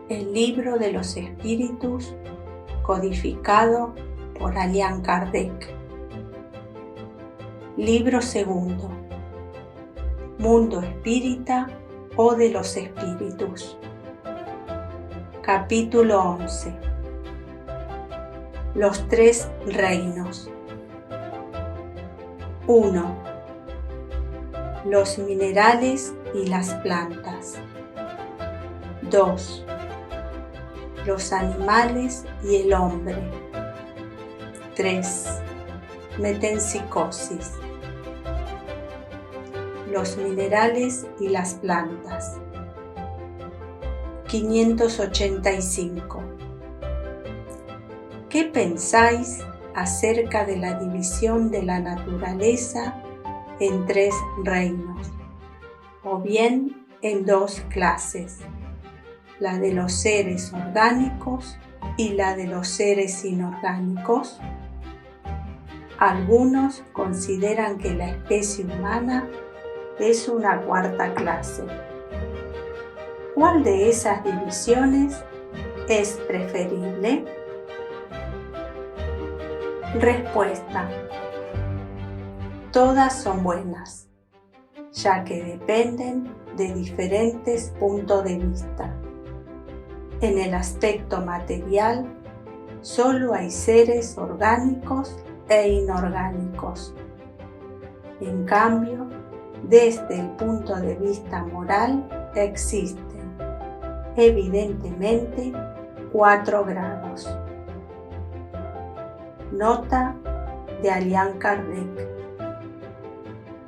El libro de los espíritus, codificado por Allan Kardec. Libro segundo. Mundo espírita o de los espíritus. Capítulo 11. Los tres reinos. 1. Los minerales y las plantas. 2. Los animales y el hombre. 3. Metempsicosis. Los minerales y las plantas. 585. ¿Qué pensáis acerca de la división de la naturaleza en tres reinos, o bien en dos clases, la de los seres orgánicos y la de los seres inorgánicos? Algunos consideran que la especie humana es una cuarta clase. ¿Cuál de esas divisiones es preferible? Respuesta: todas son buenas, ya que dependen de diferentes puntos de vista. En el aspecto material, solo hay seres orgánicos e inorgánicos. En cambio, desde el punto de vista moral, existen, evidentemente, 4 grados. Nota de Allan Kardec.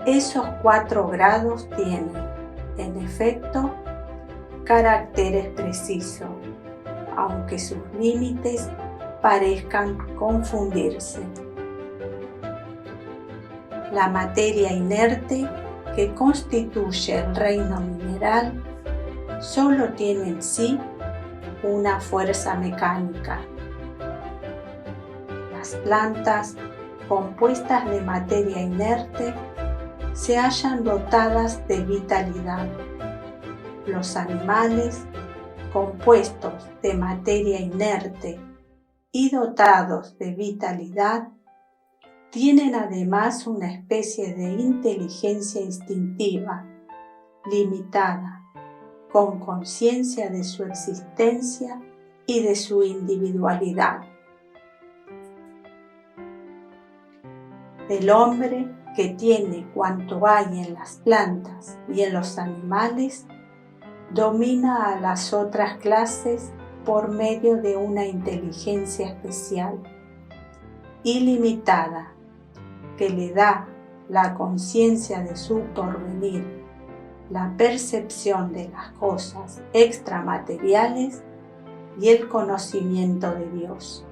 Esos 4 grados tienen, en efecto, caracteres precisos, aunque sus límites parezcan confundirse. La materia inerte que constituye el reino mineral solo tiene en sí una fuerza mecánica. Las plantas, compuestas de materia inerte, se hallan dotadas de vitalidad. Los animales, compuestos de materia inerte y dotados de vitalidad, tienen además una especie de inteligencia instintiva, limitada, con conciencia de su existencia y de su individualidad. El hombre, que tiene cuanto hay en las plantas y en los animales, domina a las otras clases por medio de una inteligencia especial, ilimitada, que le da la conciencia de su porvenir, la percepción de las cosas extramateriales y el conocimiento de Dios.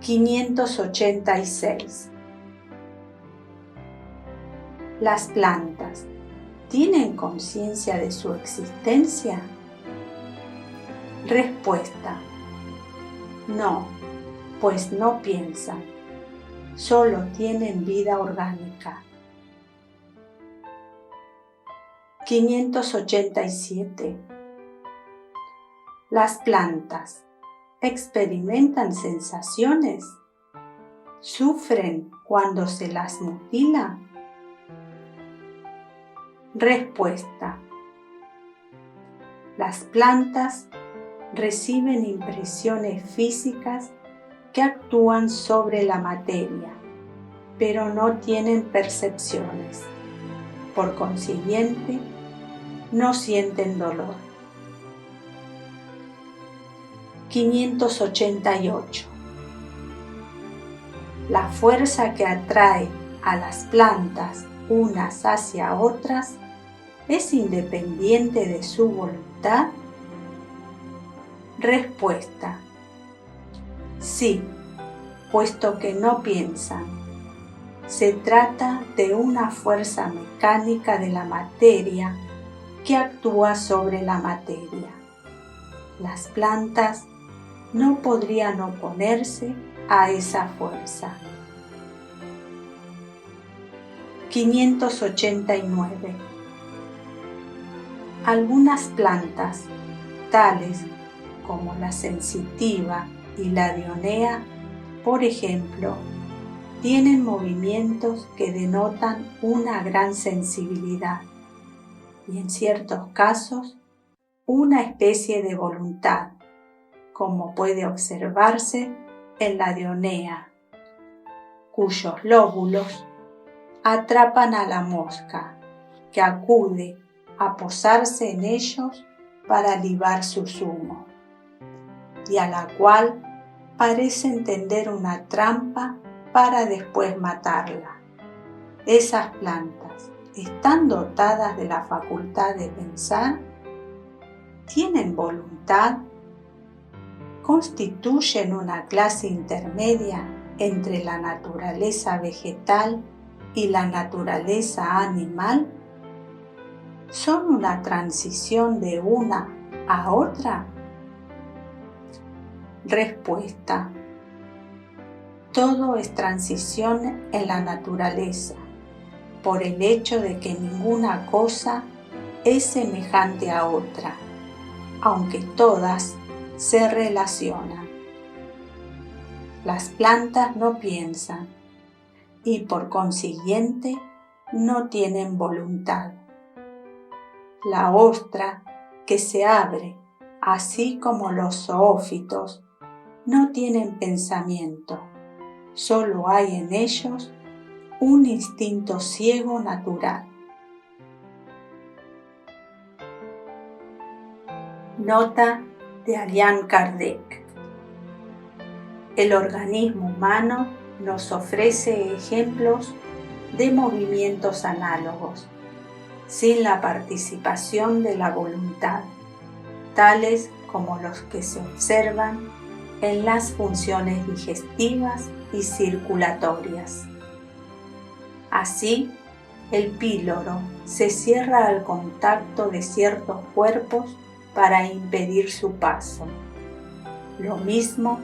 586. ¿Las plantas tienen conciencia de su existencia? Respuesta: no, pues no piensan, solo tienen vida orgánica. 587. ¿Las plantas experimentan sensaciones? ¿Sufren cuando se las mutila? Respuesta: las plantas reciben impresiones físicas que actúan sobre la materia, pero no tienen percepciones. Por consiguiente, no sienten dolor. 588. La fuerza que atrae a las plantas unas hacia otras es independiente de su voluntad. Respuesta: sí, puesto que no piensan. Se trata de una fuerza mecánica de la materia que actúa sobre la materia. Las plantas no podrían oponerse a esa fuerza. 589. Algunas plantas, tales como la sensitiva y la dionea, por ejemplo, tienen movimientos que denotan una gran sensibilidad y en ciertos casos una especie de voluntad, como puede observarse en la dionea, cuyos lóbulos atrapan a la mosca, que acude a posarse en ellos para libar su zumo, y a la cual parecen tender una trampa para después matarla. Esas plantas están dotadas de la facultad de pensar, tienen voluntad, constituyen una clase intermedia entre la naturaleza vegetal y la naturaleza animal, son una transición de una a otra. Respuesta: todo es transición en la naturaleza, por el hecho de que ninguna cosa es semejante a otra, aunque todas se relacionan. Las plantas no piensan y por consiguiente no tienen voluntad. La ostra que se abre, así como los zoófitos, no tienen pensamiento, solo hay en ellos un instinto ciego natural. Nota de Allan Kardec. El organismo humano nos ofrece ejemplos de movimientos análogos, sin la participación de la voluntad, tales como los que se observan en las funciones digestivas y circulatorias. Así, el píloro se cierra al contacto de ciertos cuerpos para impedir su paso. Lo mismo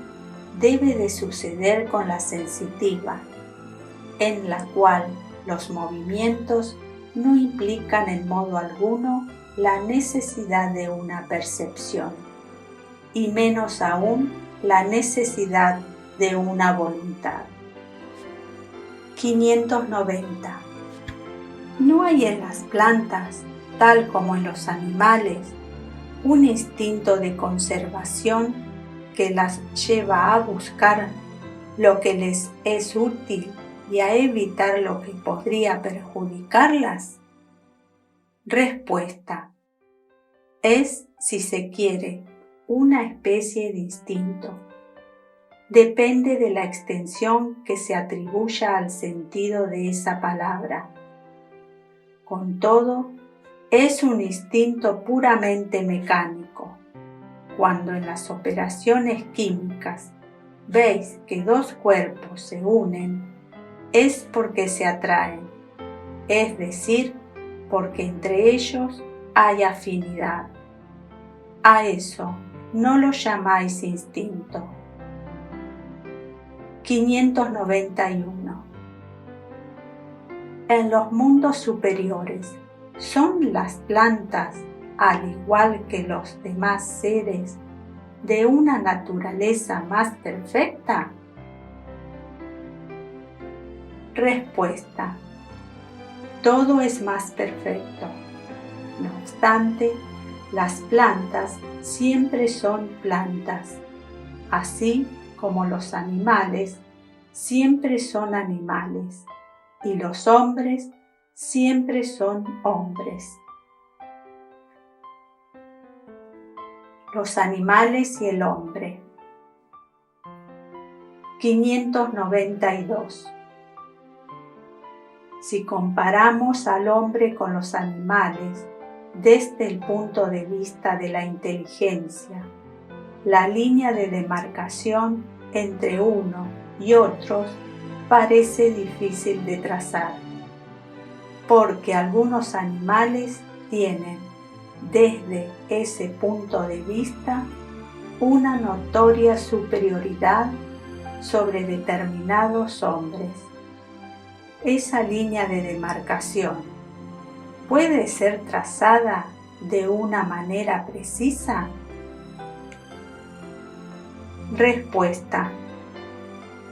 debe de suceder con la sensitiva, en la cual los movimientos no implican en modo alguno la necesidad de una percepción, y menos aún la necesidad de una voluntad. 590. ¿No hay en las plantas, tal como en los animales, un instinto de conservación que las lleva a buscar lo que les es útil y a evitar lo que podría perjudicarlas? Respuesta: es, si se quiere, una especie de instinto. Depende de la extensión que se atribuya al sentido de esa palabra. Con todo, es un instinto puramente mecánico. Cuando en las operaciones químicas veis que dos cuerpos se unen, es porque se atraen, es decir, porque entre ellos hay afinidad. A eso no lo llamáis instinto. 591. En los mundos superiores, ¿son las plantas, al igual que los demás seres, de una naturaleza más perfecta? Respuesta: todo es más perfecto. No obstante, las plantas siempre son plantas, así como los animales siempre son animales y los hombres siempre son hombres. Los animales y el hombre. 592. Si comparamos al hombre con los animales desde el punto de vista de la inteligencia, la línea de demarcación entre uno y otros parece difícil de trazar, porque algunos animales tienen, desde ese punto de vista, una notoria superioridad sobre determinados hombres. Esa línea de demarcación puede ser trazada de una manera precisa? Respuesta.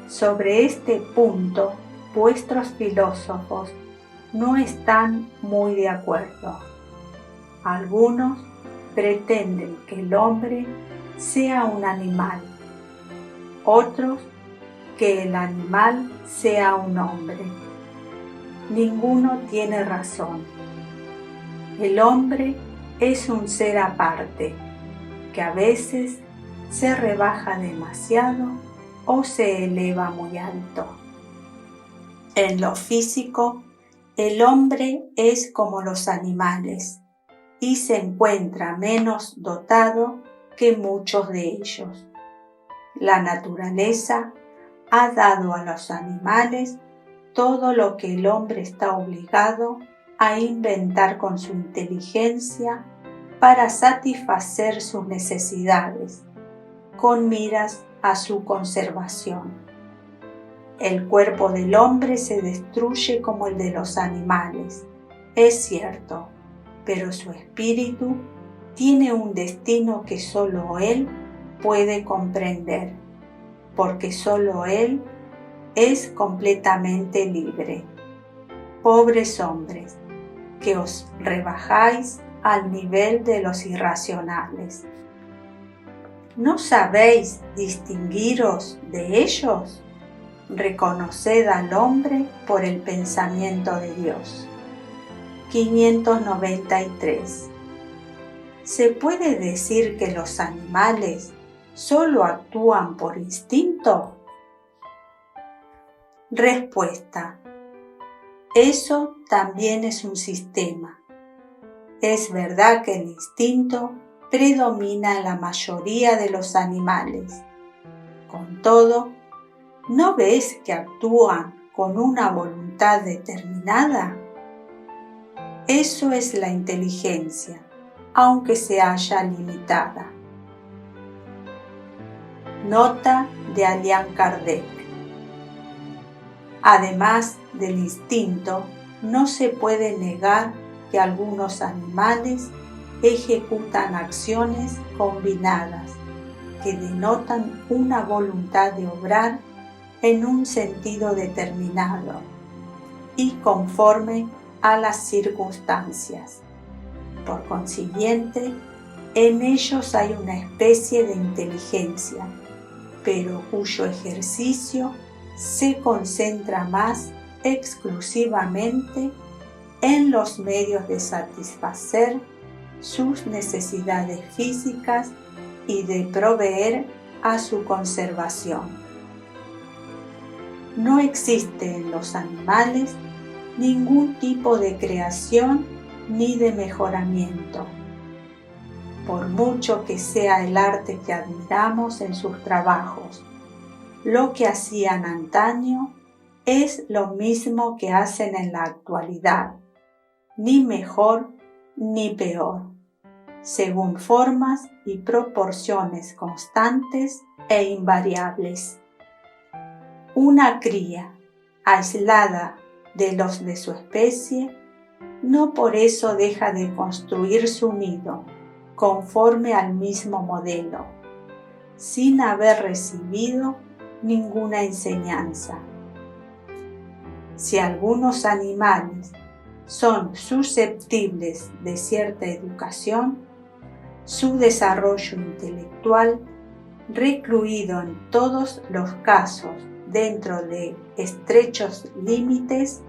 Sobre este punto, vuestros filósofos no están muy de acuerdo. Algunos pretenden que el hombre sea un animal, otros que el animal sea un hombre. Ninguno tiene razón. El hombre es un ser aparte, que a veces se rebaja demasiado o se eleva muy alto. En lo físico, el hombre es como los animales y se encuentra menos dotado que muchos de ellos. La naturaleza ha dado a los animales todo lo que el hombre está obligado a inventar con su inteligencia para satisfacer sus necesidades, con miras a su conservación. El cuerpo del hombre se destruye como el de los animales, es cierto, pero su espíritu tiene un destino que solo él puede comprender, porque solo él es completamente libre. Pobres hombres, que os rebajáis al nivel de los irracionales. ¿No sabéis distinguiros de ellos? Reconoced al hombre por el pensamiento de Dios. 593. ¿Se puede decir que los animales solo actúan por instinto? Respuesta. Eso también es un sistema. Es verdad que el instinto predomina en la mayoría de los animales. Con todo, ¿no ves que actúan con una voluntad determinada? Eso es la inteligencia, aunque se haya limitada. Nota de Allan Kardec. Además del instinto, no se puede negar que algunos animales ejecutan acciones combinadas que denotan una voluntad de obrar en un sentido determinado y conforme a las circunstancias. Por consiguiente, en ellos hay una especie de inteligencia, pero cuyo ejercicio se concentra más exclusivamente en los medios de satisfacer sus necesidades físicas y de proveer a su conservación. No existe en los animales ningún tipo de creación ni de mejoramiento. Por mucho que sea el arte que admiramos en sus trabajos, lo que hacían antaño es lo mismo que hacen en la actualidad, ni mejor ni peor, según formas y proporciones constantes e invariables. Una cría, aislada de los de su especie, no por eso deja de construir su nido conforme al mismo modelo, sin haber recibido ninguna enseñanza. Si algunos animales son susceptibles de cierta educación, su desarrollo intelectual, recluido en todos los casos dentro de estrechos límites,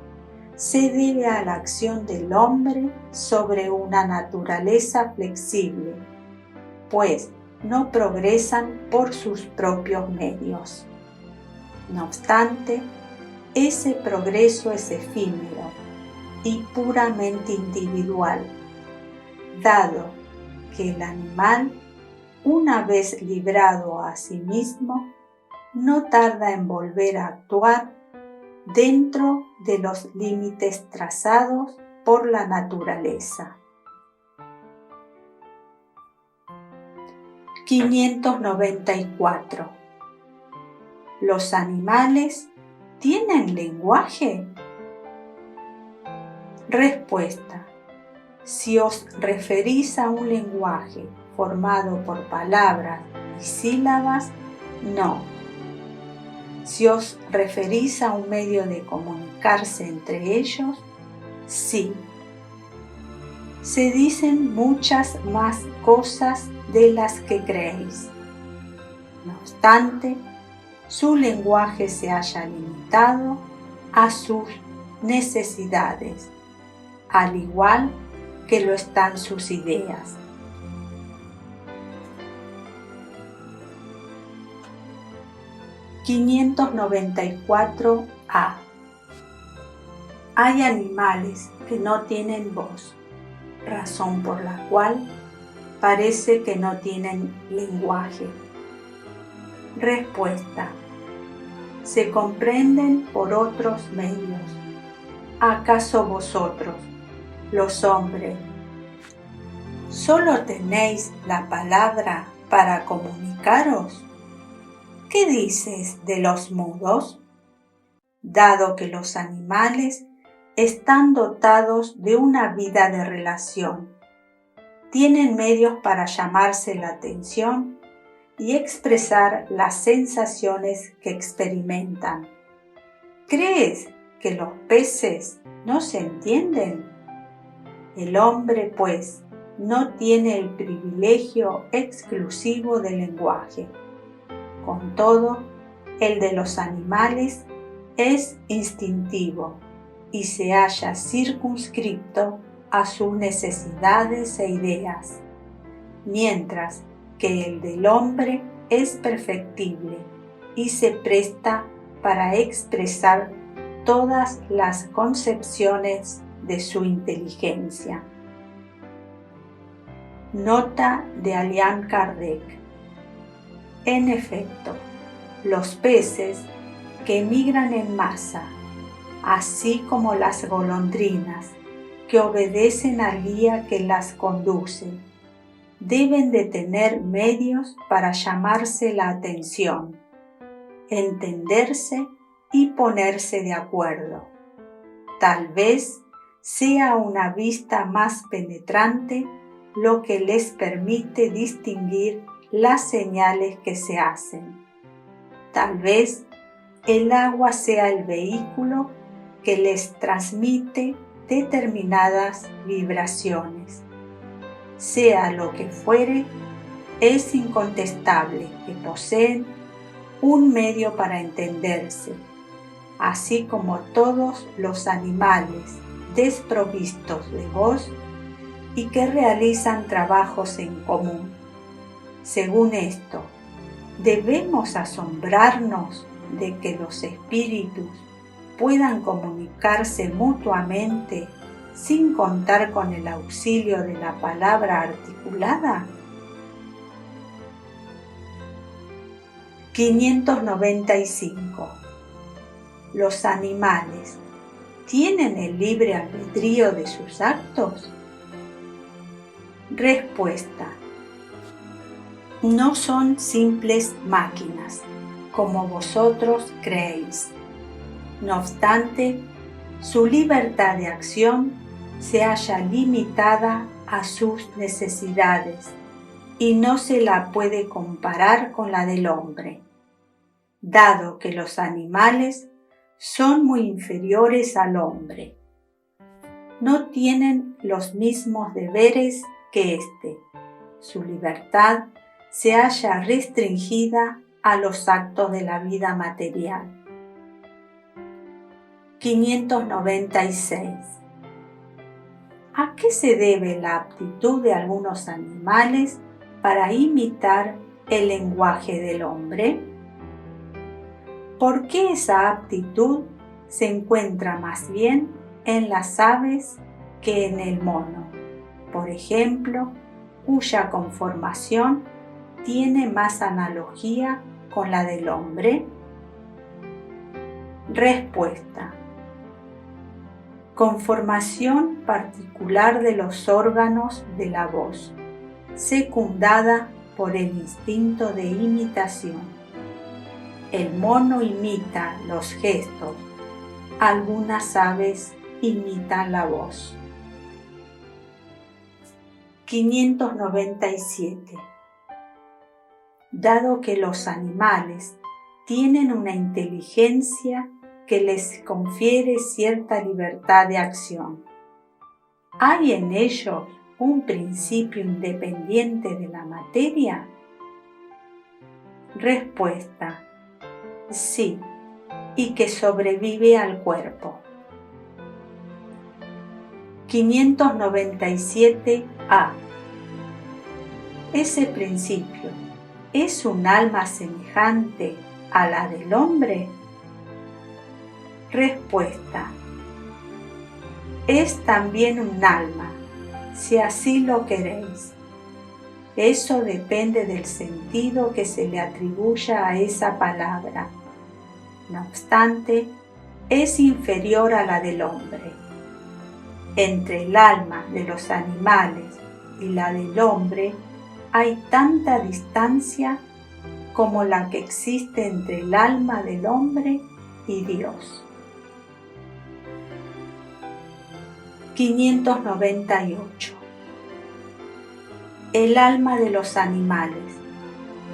se debe a la acción del hombre sobre una naturaleza flexible, pues no progresan por sus propios medios. No obstante, ese progreso es efímero y puramente individual, dado que el animal, una vez librado a sí mismo, no tarda en volver a actuar dentro de los límites trazados por la naturaleza. 594. ¿Los animales tienen lenguaje? Respuesta. Si os referís a un lenguaje formado por palabras y sílabas, no. Si os referís a un medio de comunicarse entre ellos, sí. Se dicen muchas más cosas de las que creéis. No obstante, su lenguaje se halla limitado a sus necesidades, al igual que lo están sus ideas. (594a) Hay animales que no tienen voz, razón por la cual parece que no tienen lenguaje. Respuesta: se comprenden por otros medios. ¿Acaso vosotros, los hombres, solo tenéis la palabra para comunicaros? ¿Qué dices de los mudos? Dado que los animales están dotados de una vida de relación, tienen medios para llamarse la atención y expresar las sensaciones que experimentan. ¿Crees que los peces no se entienden? El hombre, pues, no tiene el privilegio exclusivo del lenguaje. Con todo, el de los animales es instintivo y se halla circunscripto a sus necesidades e ideas, mientras que el del hombre es perfectible y se presta para expresar todas las concepciones de su inteligencia. Nota de Allan Kardec. En efecto, los peces que migran en masa, así como las golondrinas que obedecen al guía que las conduce, deben de tener medios para llamarse la atención, entenderse y ponerse de acuerdo. Tal vez sea una vista más penetrante lo que les permite distinguir las señales que se hacen. Tal vez el agua sea el vehículo que les transmite determinadas vibraciones. Sea lo que fuere, es incontestable que poseen un medio para entenderse, así como todos los animales desprovistos de voz y que realizan trabajos en común. Según esto, debemos asombrarnos de que los espíritus puedan comunicarse mutuamente sin contar con el auxilio de la palabra articulada. 595. ¿Los animales tienen el libre albedrío de sus actos? Respuesta: no son simples máquinas, como vosotros creéis. No obstante, su libertad de acción se halla limitada a sus necesidades y no se la puede comparar con la del hombre, dado que los animales son muy inferiores al hombre. No tienen los mismos deberes que éste. Su libertad se halla restringida a los actos de la vida material. 596. ¿A qué se debe la aptitud de algunos animales para imitar el lenguaje del hombre? ¿Por qué esa aptitud se encuentra más bien en las aves que en el mono, por ejemplo, cuya conformación tiene más analogía con la del hombre? Respuesta: conformación particular de los órganos de la voz, secundada por el instinto de imitación. El mono imita los gestos, algunas aves imitan la voz. 597. Dado que los animales tienen una inteligencia que les confiere cierta libertad de acción, ¿hay en ellos un principio independiente de la materia? Respuesta: sí, y que sobrevive al cuerpo. 597a. ¿Ese principio es un alma semejante a la del hombre? Respuesta: es también un alma, si así lo queréis. Eso depende del sentido que se le atribuya a esa palabra. No obstante, es inferior a la del hombre. Entre el alma de los animales y la del hombre hay tanta distancia como la que existe entre el alma del hombre y Dios. 598. El alma de los animales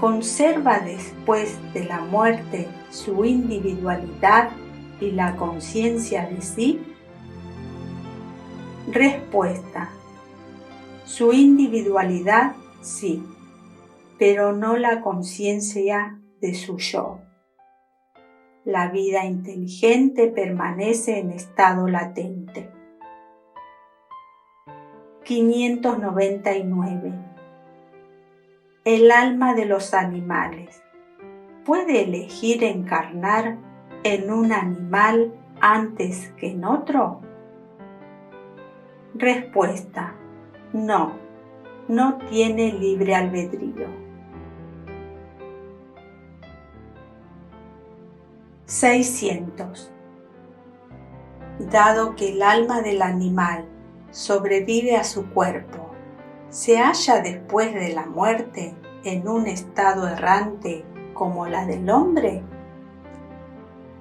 conserva después de la muerte su individualidad y la conciencia de sí. Respuesta: su individualidad sí, pero no la conciencia de su yo. La vida inteligente permanece en estado latente. 599. El alma de los animales ¿puede elegir encarnar en un animal antes que en otro? Respuesta: no tiene libre albedrío. 600. Dado que el alma del animal sobrevive a su cuerpo, ¿se halla después de la muerte en un estado errante como la del hombre?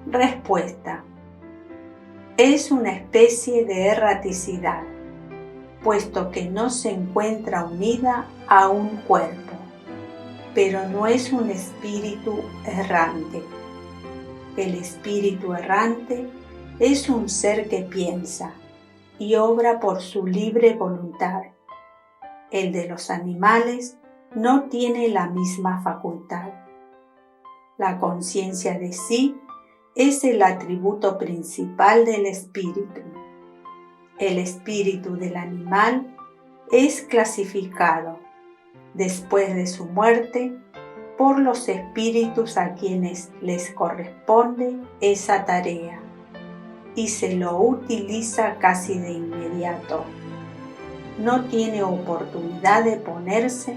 Respuesta: es una especie de erraticidad, puesto que no se encuentra unida a un cuerpo, pero no es un espíritu errante. El espíritu errante es un ser que piensa y obra por su libre voluntad. El de los animales no tiene la misma facultad. La conciencia de sí es el atributo principal del espíritu. El espíritu del animal es clasificado, después de su muerte, por los espíritus a quienes les corresponde esa tarea, y se lo utiliza casi de inmediato. No tiene oportunidad de ponerse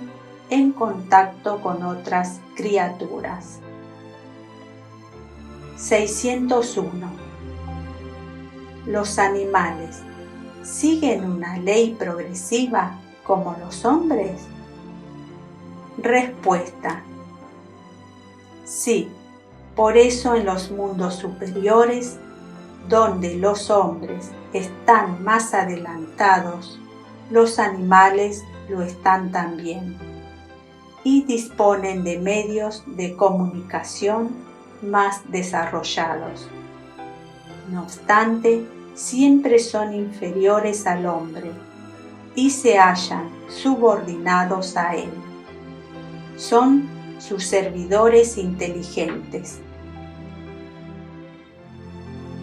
en contacto con otras criaturas. 601. Los animales ¿siguen una ley progresiva como los hombres? Respuesta: sí, por eso en los mundos superiores, donde los hombres están más adelantados, los animales lo están también, y disponen de medios de comunicación más desarrollados. No obstante, siempre son inferiores al hombre y se hallan subordinados a él. Son sus servidores inteligentes.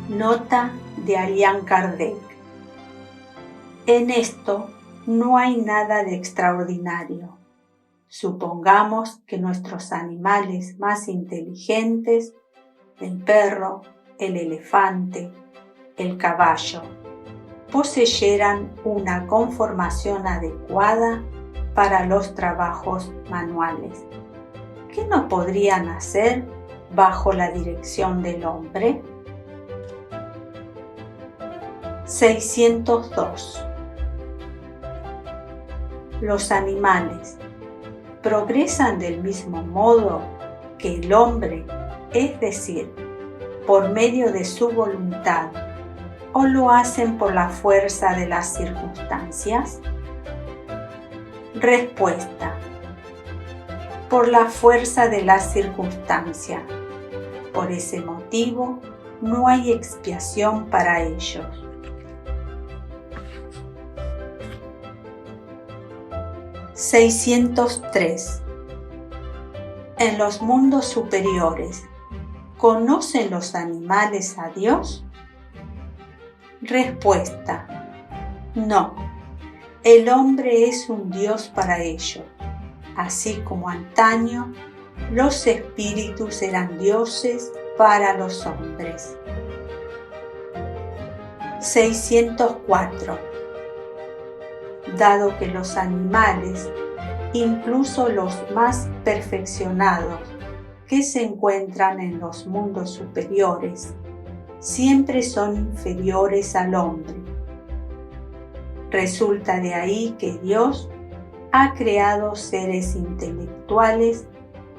Nota de Allan Kardec. En esto no hay nada de extraordinario. Supongamos que nuestros animales más inteligentes, el perro, el elefante, el caballo, poseyeran una conformación adecuada para los trabajos manuales. ¿Qué no podrían hacer bajo la dirección del hombre? 602. Los animales progresan del mismo modo que el hombre, es decir, por medio de su voluntad, o lo hacen por la fuerza de las circunstancias. Respuesta: por la fuerza de la circunstancia. Por ese motivo, no hay expiación para ellos. (603) En los mundos superiores, ¿conocen los animales a Dios? Respuesta: no. El hombre es un Dios para ellos, así como antaño los espíritus eran dioses para los hombres. 604. Dado que los animales, incluso los más perfeccionados que se encuentran en los mundos superiores, siempre son inferiores al hombre, resulta de ahí que Dios ha creado seres intelectuales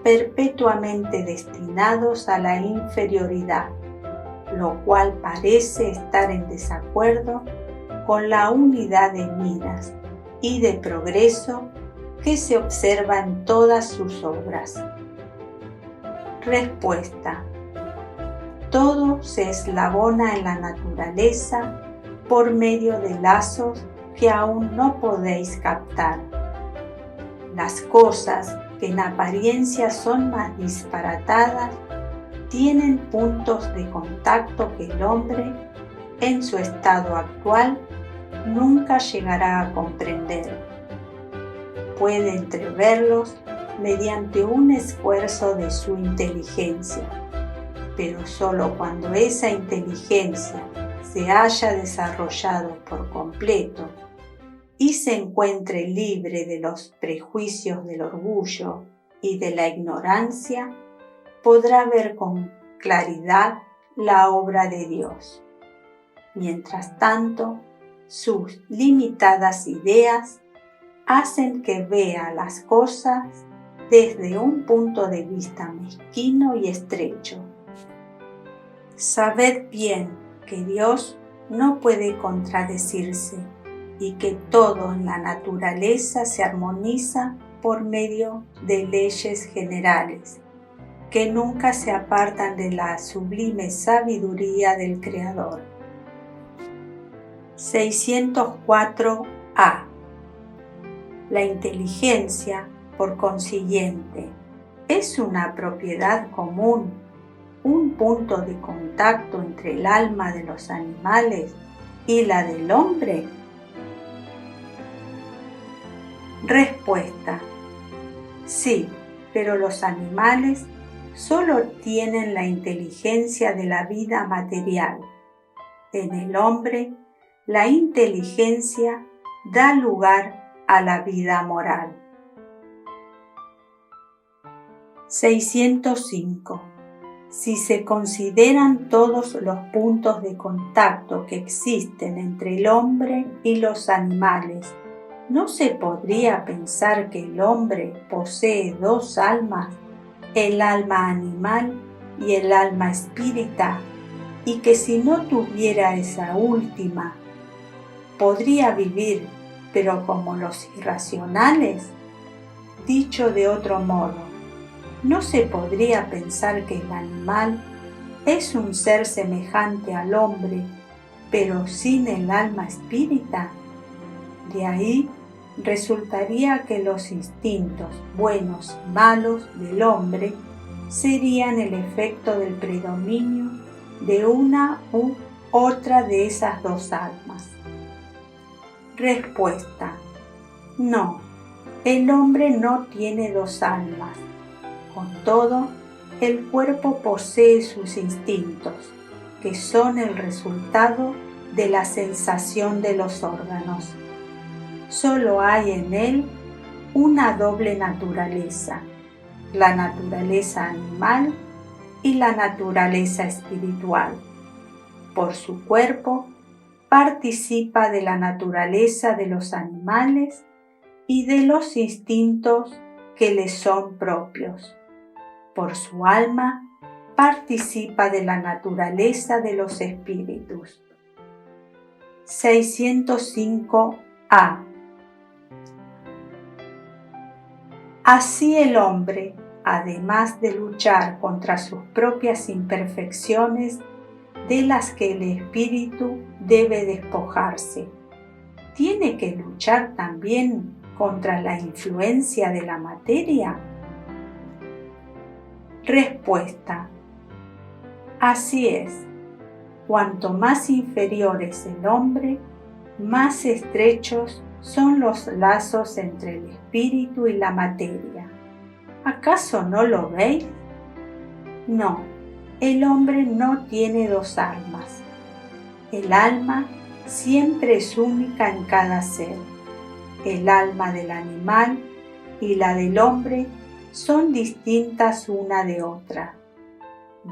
perpetuamente destinados a la inferioridad, lo cual parece estar en desacuerdo con la unidad de miras y de progreso que se observa en todas sus obras. Respuesta: todo se eslabona en la naturaleza por medio de lazos que aún no podéis captar. Las cosas que en apariencia son más disparatadas tienen puntos de contacto que el hombre, en su estado actual, nunca llegará a comprender. Puede entreverlos mediante un esfuerzo de su inteligencia, pero solo cuando esa inteligencia se haya desarrollado por completo y se encuentre libre de los prejuicios del orgullo y de la ignorancia, podrá ver con claridad la obra de Dios. Mientras tanto, sus limitadas ideas hacen que vea las cosas desde un punto de vista mezquino y estrecho. Sabed bien que Dios no puede contradecirse y que todo en la naturaleza se armoniza por medio de leyes generales, que nunca se apartan de la sublime sabiduría del Creador. 604a. La inteligencia, por consiguiente, es una propiedad común, un punto de contacto entre el alma de los animales y la del hombre. Respuesta: sí, pero los animales solo tienen la inteligencia de la vida material. En el hombre, la inteligencia da lugar a la vida moral. 605. Si se consideran todos los puntos de contacto que existen entre el hombre y los animales, ¿no se podría pensar que el hombre posee dos almas, el alma animal y el alma espírita, y que si no tuviera esa última, podría vivir, pero como los irracionales? Dicho de otro modo, ¿no se podría pensar que el animal es un ser semejante al hombre, pero sin el alma espírita? De ahí resultaría que los instintos buenos y malos del hombre serían el efecto del predominio de una u otra de esas dos almas. Respuesta: no, el hombre no tiene dos almas. Con todo, el cuerpo posee sus instintos, que son el resultado de la sensación de los órganos. Solo hay en él una doble naturaleza, la naturaleza animal y la naturaleza espiritual. Por su cuerpo, participa de la naturaleza de los animales y de los instintos que les son propios. Por su alma, participa de la naturaleza de los espíritus. 605a. Así el hombre, además de luchar contra sus propias imperfecciones, de las que el espíritu debe despojarse, ¿tiene que luchar también contra la influencia de la materia? Respuesta: así es. Cuanto más inferior es el hombre, más estrechos son los lazos entre el espíritu y la materia. ¿Acaso no lo veis? No, el hombre no tiene dos almas. El alma siempre es única en cada ser. El alma del animal y la del hombre son distintas una de otra,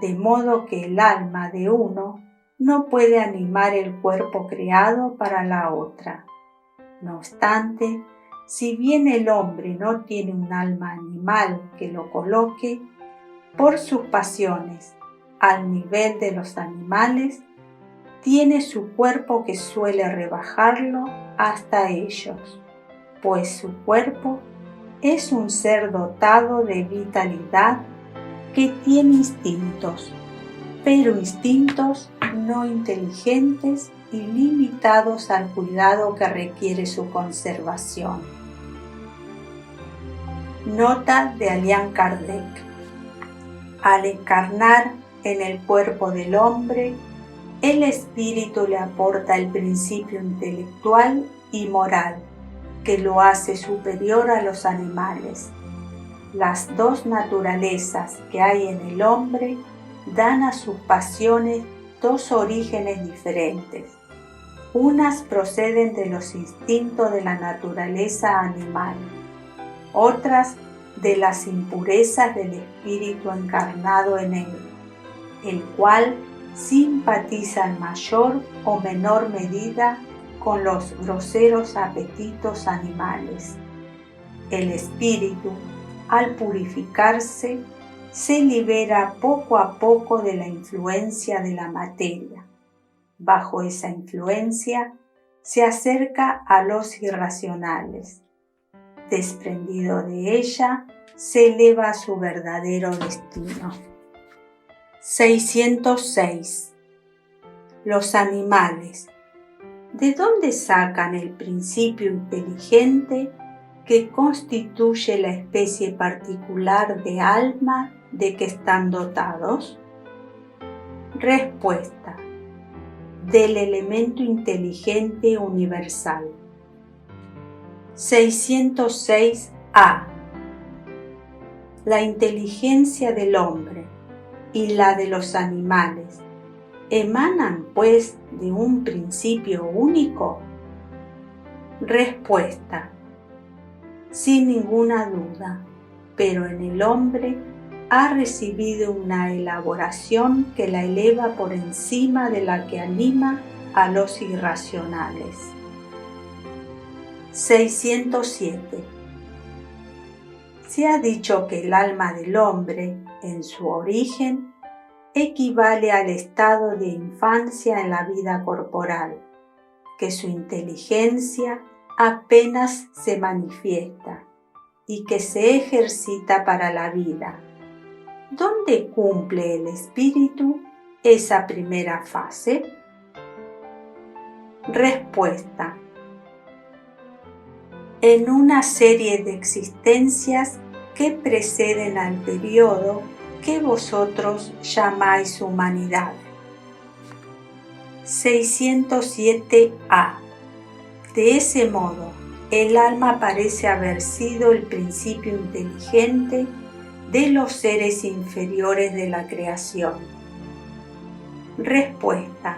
de modo que el alma de uno no puede animar el cuerpo creado para la otra. No obstante, si bien el hombre no tiene un alma animal que lo coloque, por sus pasiones, al nivel de los animales, tiene su cuerpo que suele rebajarlo hasta ellos, pues su cuerpo es un ser dotado de vitalidad que tiene instintos, pero instintos no inteligentes y limitados al cuidado que requiere su conservación. Nota de Allan Kardec: al encarnar en el cuerpo del hombre, el espíritu le aporta el principio intelectual y moral que lo hace superior a los animales. Las dos naturalezas que hay en el hombre dan a sus pasiones dos orígenes diferentes. Unas proceden de los instintos de la naturaleza animal, otras de las impurezas del espíritu encarnado en él, el cual simpatiza en mayor o menor medida con los groseros apetitos animales. El espíritu, al purificarse, se libera poco a poco de la influencia de la materia. Bajo esa influencia, se acerca a los irracionales. Desprendido de ella, se eleva a su verdadero destino. 606. Los animales. ¿De dónde sacan el principio inteligente que constituye la especie particular de alma de que están dotados? Respuesta: del elemento inteligente universal. 606a. La inteligencia del hombre y la de los animales emanan, pues, de un principio único. Respuesta: sin ninguna duda, pero en el hombre ha recibido una elaboración que la eleva por encima de la que anima a los irracionales. 607. Se ha dicho que el alma del hombre, en su origen, equivale al estado de infancia en la vida corporal, que su inteligencia apenas se manifiesta y que se ejercita para la vida. ¿Dónde cumple el espíritu esa primera fase? Respuesta: en una serie de existencias que preceden al periodo que vosotros llamáis humanidad. 607a. De ese modo, el alma parece haber sido el principio inteligente de los seres inferiores de la creación. Respuesta: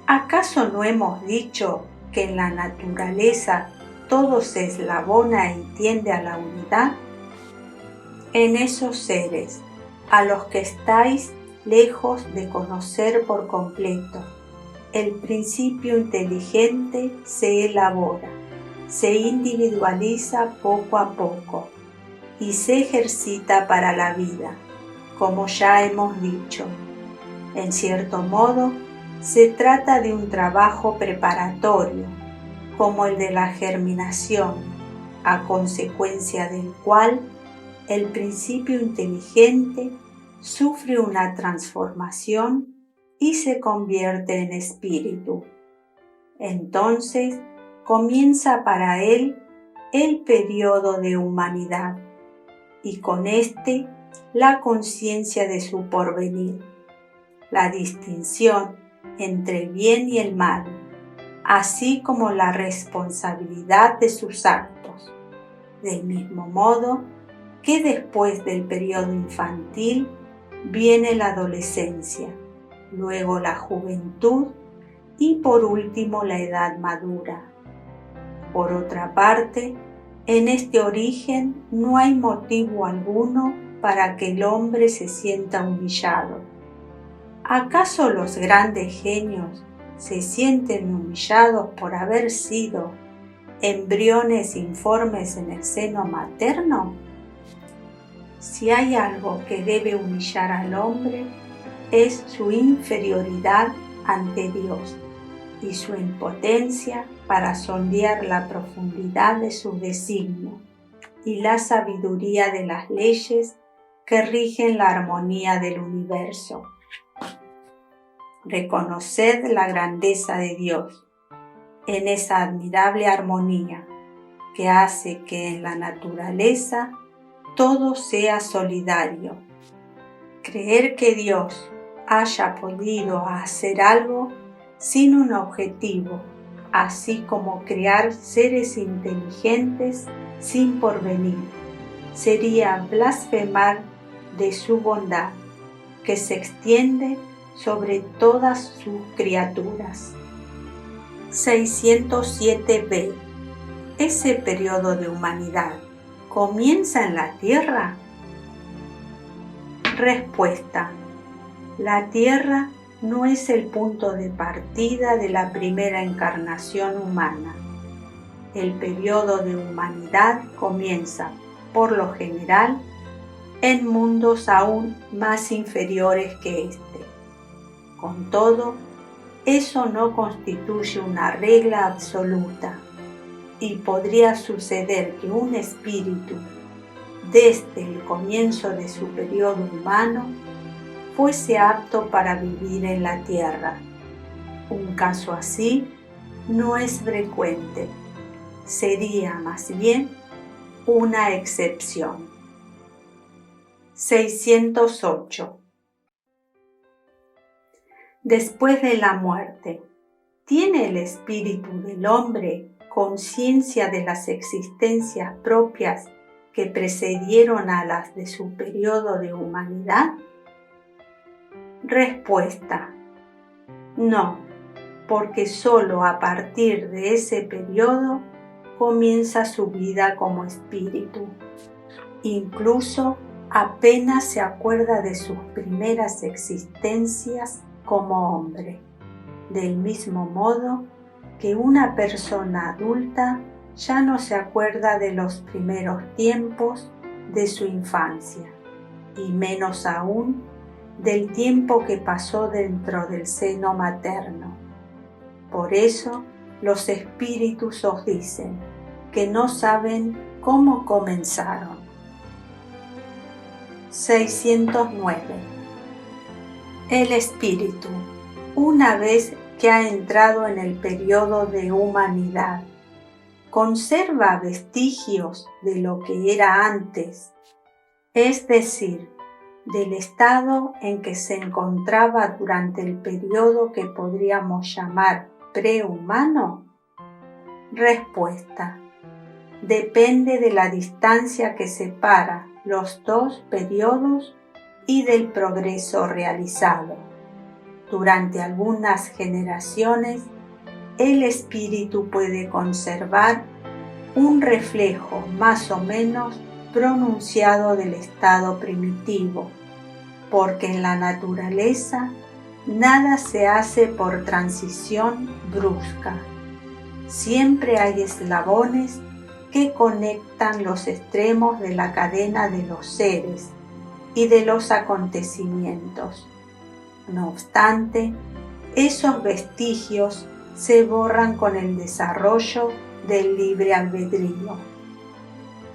¿acaso no hemos dicho que en la naturaleza todo se eslabona y tiende a la unidad? En esos seres, a los que estáis lejos de conocer por completo, el principio inteligente se elabora, se individualiza poco a poco y se ejercita para la vida, como ya hemos dicho. En cierto modo, se trata de un trabajo preparatorio, como el de la germinación, a consecuencia del cual el principio inteligente sufre una transformación y se convierte en espíritu. Entonces comienza para él el periodo de humanidad y con este la conciencia de su porvenir, la distinción entre el bien y el mal, así como la responsabilidad de sus actos, del mismo modo que después del periodo infantil viene la adolescencia, luego la juventud y por último la edad madura. Por otra parte, en este origen no hay motivo alguno para que el hombre se sienta humillado. ¿Acaso los grandes genios se sienten humillados por haber sido embriones informes en el seno materno? Si hay algo que debe humillar al hombre, es su inferioridad ante Dios y su impotencia para sondear la profundidad de su designio y la sabiduría de las leyes que rigen la armonía del universo. Reconoced la grandeza de Dios en esa admirable armonía que hace que en la naturaleza todo sea solidario. Creer que Dios haya podido hacer algo sin un objetivo, así como crear seres inteligentes sin porvenir, sería blasfemar de su bondad, que se extiende sobre todas sus criaturas. 607b. ¿Ese periodo de humanidad comienza en la Tierra? Respuesta. La Tierra no es el punto de partida de la primera encarnación humana. El periodo de humanidad comienza, por lo general, en mundos aún más inferiores que este. Con todo, eso no constituye una regla absoluta y podría suceder que un espíritu, desde el comienzo de su periodo humano, fuese apto para vivir en la Tierra. Un caso así no es frecuente, sería más bien una excepción. 608. Después de la muerte, ¿tiene el espíritu del hombre conciencia de las existencias propias que precedieron a las de su periodo de humanidad? Respuesta. No, porque solo a partir de ese periodo comienza su vida como espíritu. Incluso apenas se acuerda de sus primeras existencias como hombre, del mismo modo que una persona adulta ya no se acuerda de los primeros tiempos de su infancia, y menos aún del tiempo que pasó dentro del seno materno. Por eso los espíritus os dicen que no saben cómo comenzaron. 609. El espíritu, una vez que ha entrado en el periodo de humanidad, conserva vestigios de lo que era antes, es decir, del estado en que se encontraba durante el periodo que podríamos llamar prehumano. Respuesta. Depende de la distancia que separa los dos periodos y del progreso realizado. Durante algunas generaciones, el espíritu puede conservar un reflejo más o menos pronunciado del estado primitivo, porque en la naturaleza nada se hace por transición brusca. Siempre hay eslabones que conectan los extremos de la cadena de los seres y de los acontecimientos. No obstante, esos vestigios se borran con el desarrollo del libre albedrío.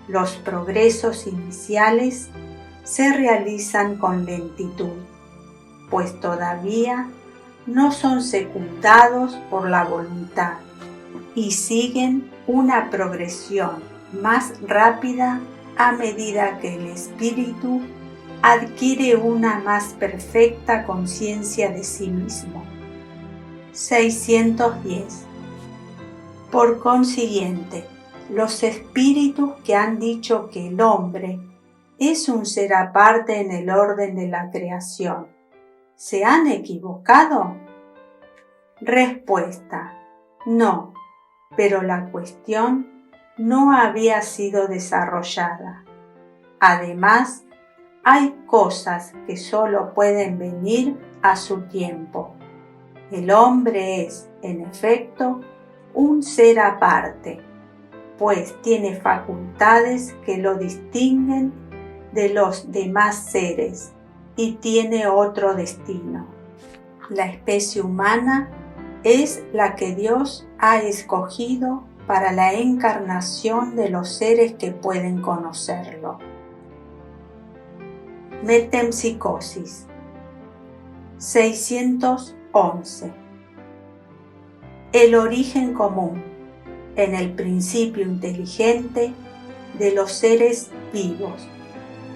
Los progresos iniciales se realizan con lentitud, pues todavía no son secundados por la voluntad y siguen una progresión más rápida a medida que el espíritu adquiere una más perfecta conciencia de sí mismo. 610. Por consiguiente, los espíritus que han dicho que el hombre es un ser aparte en el orden de la creación, ¿se han equivocado? Respuesta: no, pero la cuestión no había sido desarrollada. Además, hay cosas que solo pueden venir a su tiempo. El hombre es, en efecto, un ser aparte, pues tiene facultades que lo distinguen de los demás seres y tiene otro destino. La especie humana es la que Dios ha escogido para la encarnación de los seres que pueden conocerlo. Metempsicosis. 611. El origen común, en el principio inteligente de los seres vivos,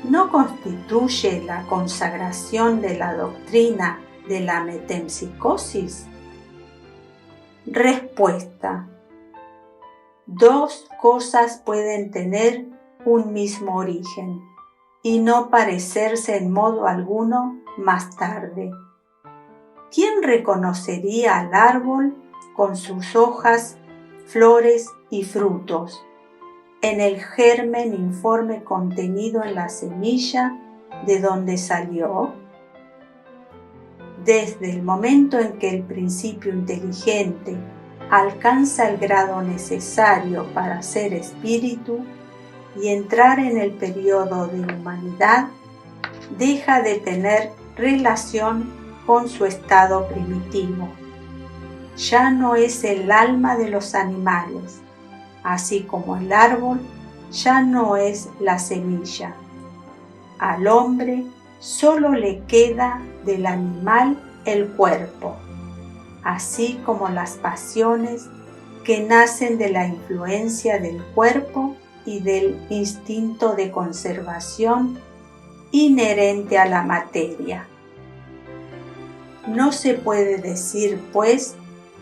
¿no constituye la consagración de la doctrina de la metempsicosis? Respuesta: dos cosas pueden tener un mismo origen y no parecerse en modo alguno más tarde. ¿Quién reconocería al árbol con sus hojas, flores y frutos, en el germen informe contenido en la semilla de donde salió? Desde el momento en que el principio inteligente alcanza el grado necesario para ser espíritu y entrar en el periodo de humanidad, deja de tener relación con su estado primitivo. Ya no es el alma de los animales, así como el árbol ya no es la semilla. Al hombre solo le queda del animal el cuerpo, así como las pasiones que nacen de la influencia del cuerpo y del instinto de conservación inherente a la materia. No se puede decir, pues,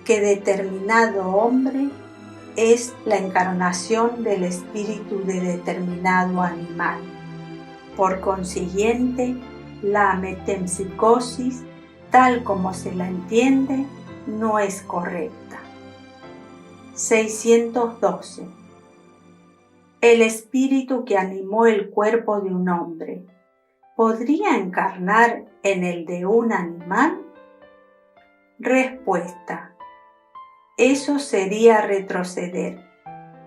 que determinado hombre es la encarnación del espíritu de determinado animal. Por consiguiente, la metempsicosis, tal como se la entiende, no es correcta. 612. El espíritu que animó el cuerpo de un hombre, ¿podría encarnar en el de un animal? Respuesta: eso sería retroceder,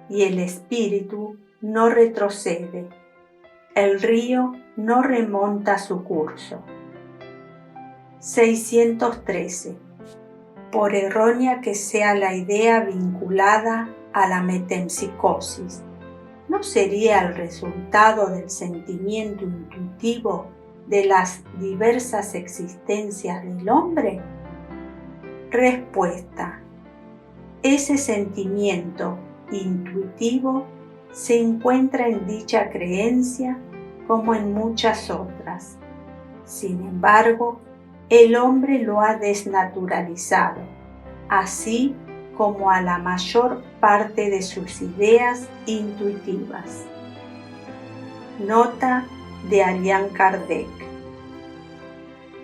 y el espíritu no retrocede. El río no remonta su curso. 613. Por errónea que sea la idea vinculada a la metempsicosis, ¿no sería el resultado del sentimiento intuitivo de las diversas existencias del hombre? Respuesta: ese sentimiento intuitivo se encuentra en dicha creencia como en muchas otras. Sin embargo, el hombre lo ha desnaturalizado, así como a la mayor parte de sus ideas intuitivas. Nota de Allan Kardec.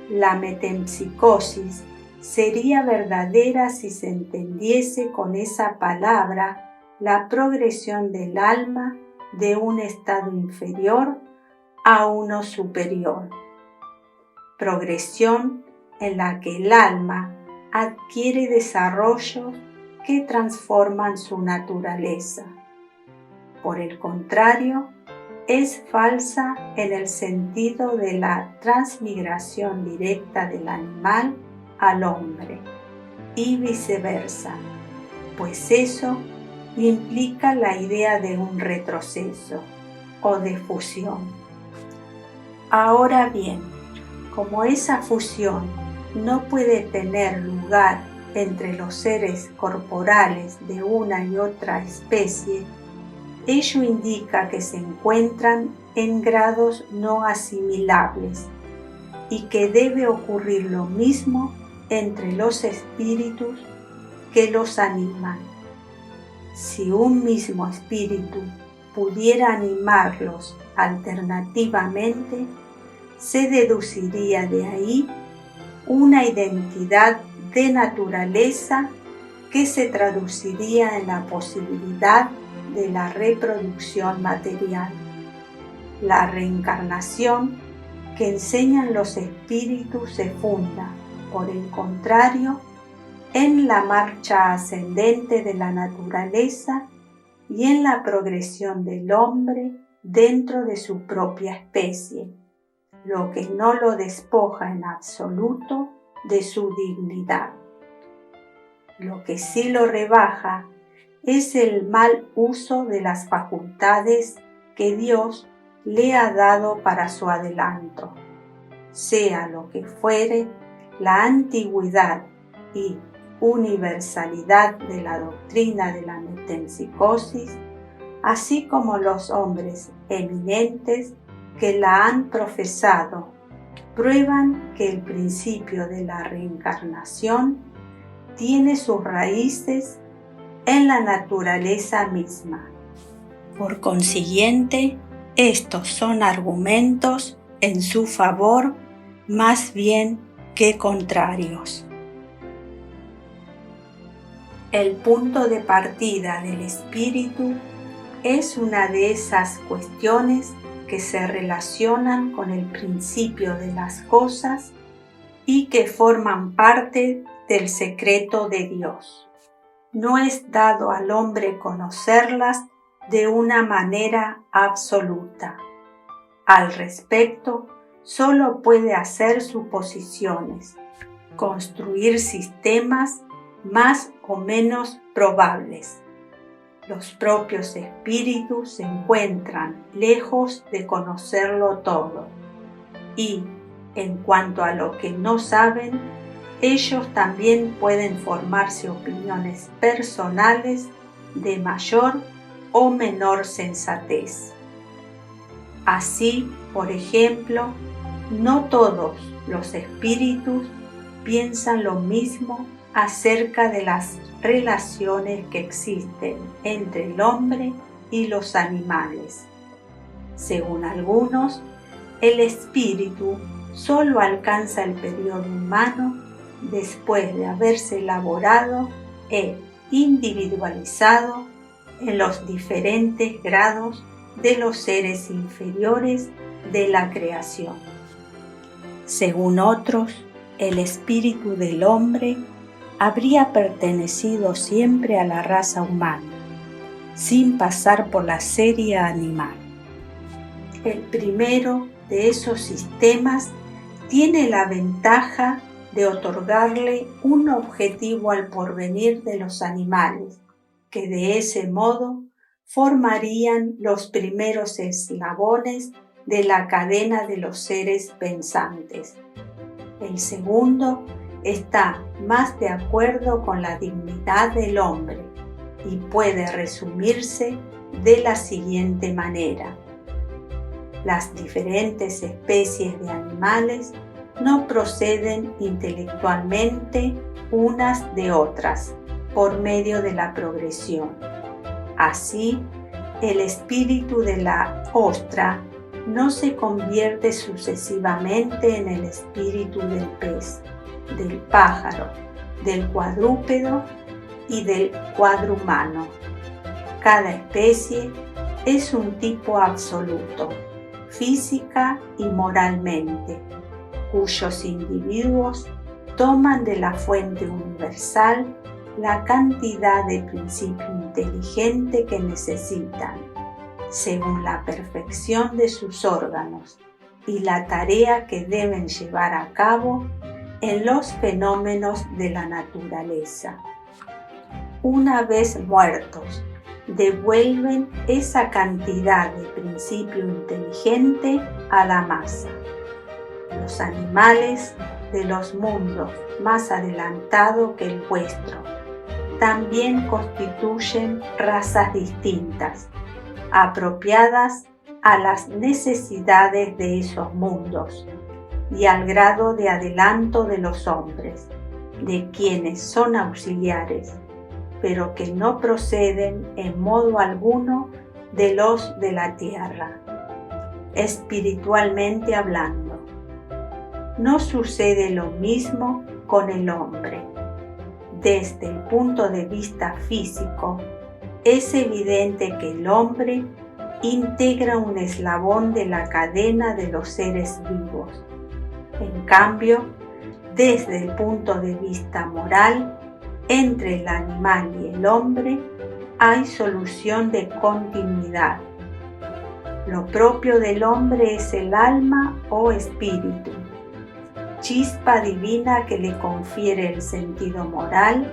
La metempsicosis sería verdadera si se entendiese con esa palabra la progresión del alma de un estado inferior a uno superior. Progresión en la que el alma adquiere desarrollos que transforman su naturaleza. Por el contrario, es falsa en el sentido de la transmigración directa del animal al hombre y viceversa, pues eso implica la idea de un retroceso, o de fusión. Ahora bien, como esa fusión no puede tener lugar entre los seres corporales de una y otra especie, ello indica que se encuentran en grados no asimilables y que debe ocurrir lo mismo entre los espíritus que los animan. Si un mismo espíritu pudiera animarlos alternativamente, se deduciría de ahí una identidad de naturaleza que se traduciría en la posibilidad de la reproducción material. La reencarnación que enseñan los espíritus se funda, por el contrario, en la marcha ascendente de la naturaleza y en la progresión del hombre dentro de su propia especie, lo que no lo despoja en absoluto de su dignidad. Lo que sí lo rebaja es el mal uso de las facultades que Dios le ha dado para su adelanto. Sea lo que fuere, la antigüedad y universalidad de la doctrina de la metempsicosis, así como los hombres eminentes que la han profesado, prueban que el principio de la reencarnación tiene sus raíces en la naturaleza misma. Por consiguiente, estos son argumentos en su favor más bien que contrarios. El punto de partida del espíritu es una de esas cuestiones que se relacionan con el principio de las cosas y que forman parte del secreto de Dios. No es dado al hombre conocerlas de una manera absoluta. Al respecto, solo puede hacer suposiciones, construir sistemas más o menos probables. Los propios espíritus se encuentran lejos de conocerlo todo y, en cuanto a lo que no saben, ellos también pueden formarse opiniones personales de mayor o menor sensatez. Así, por ejemplo, no todos los espíritus piensan lo mismo acerca de las relaciones que existen entre el hombre y los animales. Según algunos, el espíritu solo alcanza el periodo humano después de haberse elaborado e individualizado en los diferentes grados de los seres inferiores de la creación. Según otros, el espíritu del hombre habría pertenecido siempre a la raza humana, sin pasar por la serie animal. El primero de esos sistemas tiene la ventaja de otorgarle un objetivo al porvenir de los animales, que de ese modo formarían los primeros eslabones de la cadena de los seres pensantes. El segundo está más de acuerdo con la dignidad del hombre y puede resumirse de la siguiente manera. Las diferentes especies de animales no proceden intelectualmente unas de otras por medio de la progresión. Así, el espíritu de la ostra no se convierte sucesivamente en el espíritu del pez, del pájaro, del cuadrúpedo y del cuadrumano. Cada especie es un tipo absoluto, física y moralmente, cuyos individuos toman de la fuente universal la cantidad de principio inteligente que necesitan, según la perfección de sus órganos y la tarea que deben llevar a cabo en los fenómenos de la naturaleza. Una vez muertos devuelven esa cantidad de principio inteligente a la masa. Los animales de los mundos más adelantados que el vuestro también constituyen razas distintas, apropiadas a las necesidades de esos mundos y al grado de adelanto de los hombres, de quienes son auxiliares, pero que no proceden en modo alguno de los de la tierra. Espiritualmente hablando, no sucede lo mismo con el hombre. Desde el punto de vista físico, es evidente que el hombre integra un eslabón de la cadena de los seres vivos. En cambio, desde el punto de vista moral, entre el animal y el hombre hay solución de continuidad. Lo propio del hombre es el alma o espíritu, chispa divina que le confiere el sentido moral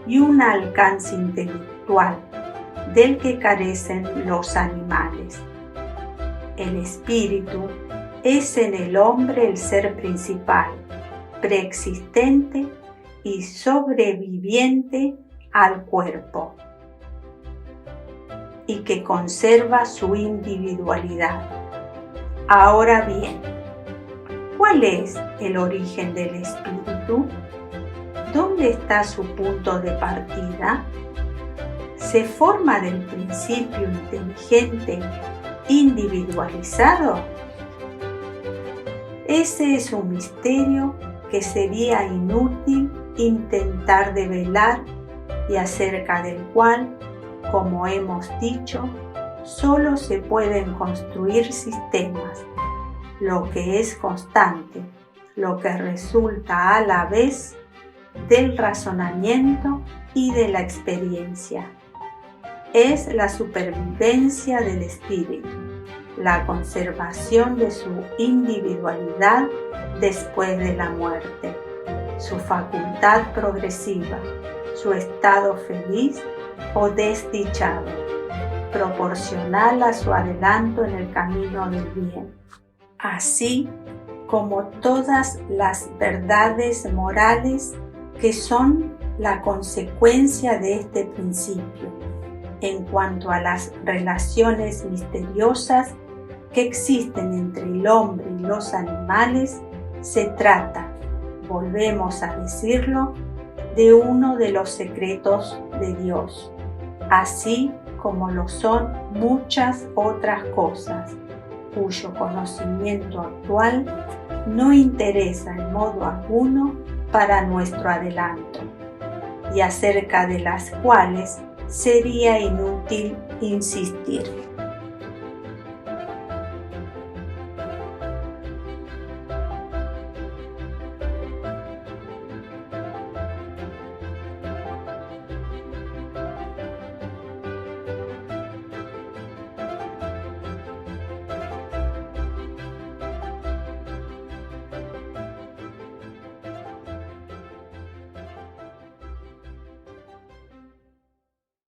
y un alcance intelectual del que carecen los animales. El espíritu es en el hombre el ser principal, preexistente y sobreviviente al cuerpo, y que conserva su individualidad. Ahora bien, ¿cuál es el origen del espíritu? ¿Dónde está su punto de partida? ¿Se forma del principio inteligente individualizado? Ese es un misterio que sería inútil intentar develar y acerca del cual, como hemos dicho, solo se pueden construir sistemas, lo que es constante, lo que resulta a la vez del razonamiento y de la experiencia. Es la supervivencia del espíritu, la conservación de su individualidad después de la muerte, su facultad progresiva, su estado feliz o desdichado, proporcional a su adelanto en el camino del bien, así como todas las verdades morales que son la consecuencia de este principio, en cuanto a las relaciones misteriosas que existen entre el hombre y los animales. Se trata, volvemos a decirlo, de uno de los secretos de Dios, así como lo son muchas otras cosas, cuyo conocimiento actual no interesa en modo alguno para nuestro adelanto, y acerca de las cuales sería inútil insistir.